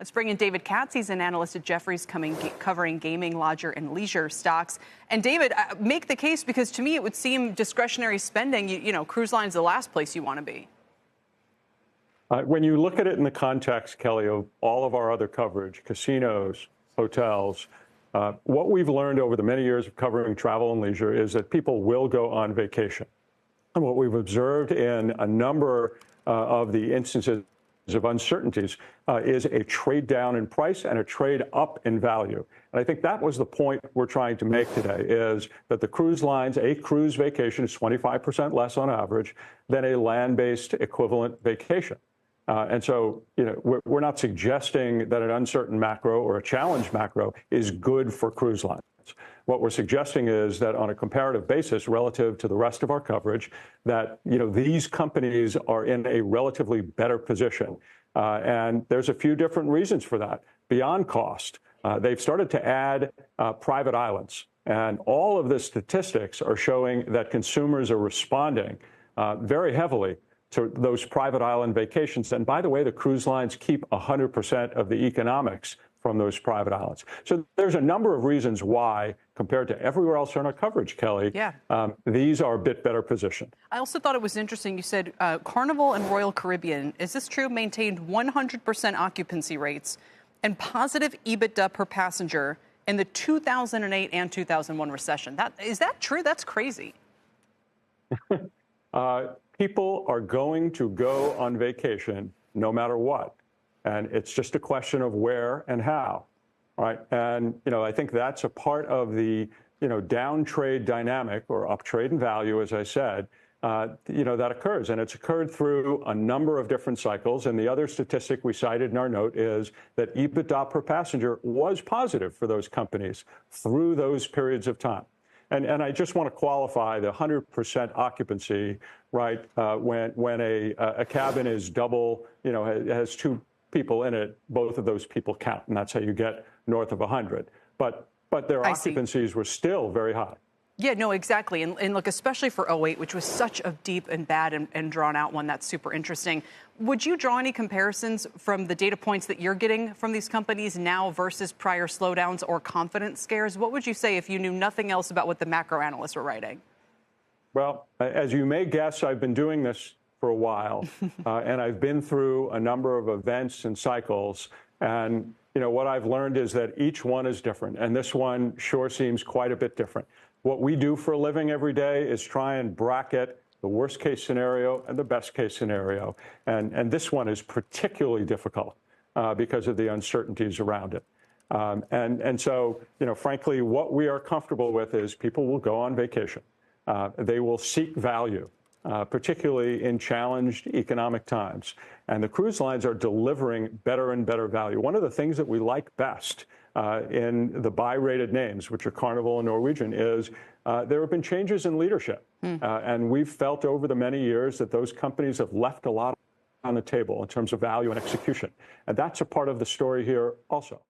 Let's bring in David Katz. He's an analyst at Jefferies covering gaming, lodger, and leisure stocks. And David, make the case, because to me it would seem discretionary spending, you know, cruise line's the last place you want to be. When you look at it in the context, Kelly, of all of our other coverage, casinos, hotels, what we've learned over the many years of covering travel and leisure is that people will go on vacation. And what we've observed in a number of the instances of uncertainties is a trade down in price and a trade up in value. And I think that was the point we're trying to make today, is that the cruise lines, a cruise vacation is 25% less on average than a land-based equivalent vacation. And so, you know, we're not suggesting that an uncertain macro or a challenged macro is good for cruise lines. What we're suggesting is that on a comparative basis relative to the rest of our coverage, that, you know, these companies are in a relatively better position. And there's a few different reasons for that. Beyond cost, they've started to add private islands. And all of the statistics are showing that consumers are responding very heavily to those private island vacations. And by the way, the cruise lines keep 100% of the economics from those private islands. So there's a number of reasons why, compared to everywhere else in our coverage, Kelly, these are a bit better positioned. I also thought it was interesting. You said Carnival and Royal Caribbean, is this true, maintained 100% occupancy rates and positive EBITDA per passenger in the 2008 and 2001 recession. Is that true? That's crazy. People are going to go on vacation no matter what. And it's just a question of where and how, right? And, you know, I think that's a part of the, you know, down trade dynamic or up trade in value, as I said, you know, that occurs. And it's occurred through a number of different cycles. And the other statistic we cited in our note is that EBITDA per passenger was positive for those companies through those periods of time. And I just want to qualify the 100% occupancy, right? When a cabin is double, you know, has two people in it, both of those people count, and that's how you get north of 100. But their occupancies were still very high. Yeah, no, exactly. And look, especially for 08, which was such a deep and bad and drawn out one, that's super interesting. Would you draw any comparisons from the data points that you're getting from these companies now versus prior slowdowns or confidence scares? What would you say if you knew nothing else about what the macro analysts were writing? Well, as you may guess, I've been doing this for a while, and I've been through a number of events and cycles. And, you know, what I've learned is that each one is different. And this one sure seems quite a bit different. What we do for a living every day is try and bracket the worst case scenario and the best case scenario. And this one is particularly difficult because of the uncertainties around it. And so, you know, frankly, what we are comfortable with is people will go on vacation. They will seek value, particularly in challenged economic times. And the cruise lines are delivering better and better value. One of the things that we like best in the buy-rated names, which are Carnival and Norwegian, is there have been changes in leadership. And we've felt over the many years that those companies have left a lot on the table in terms of value and execution. And that's a part of the story here also.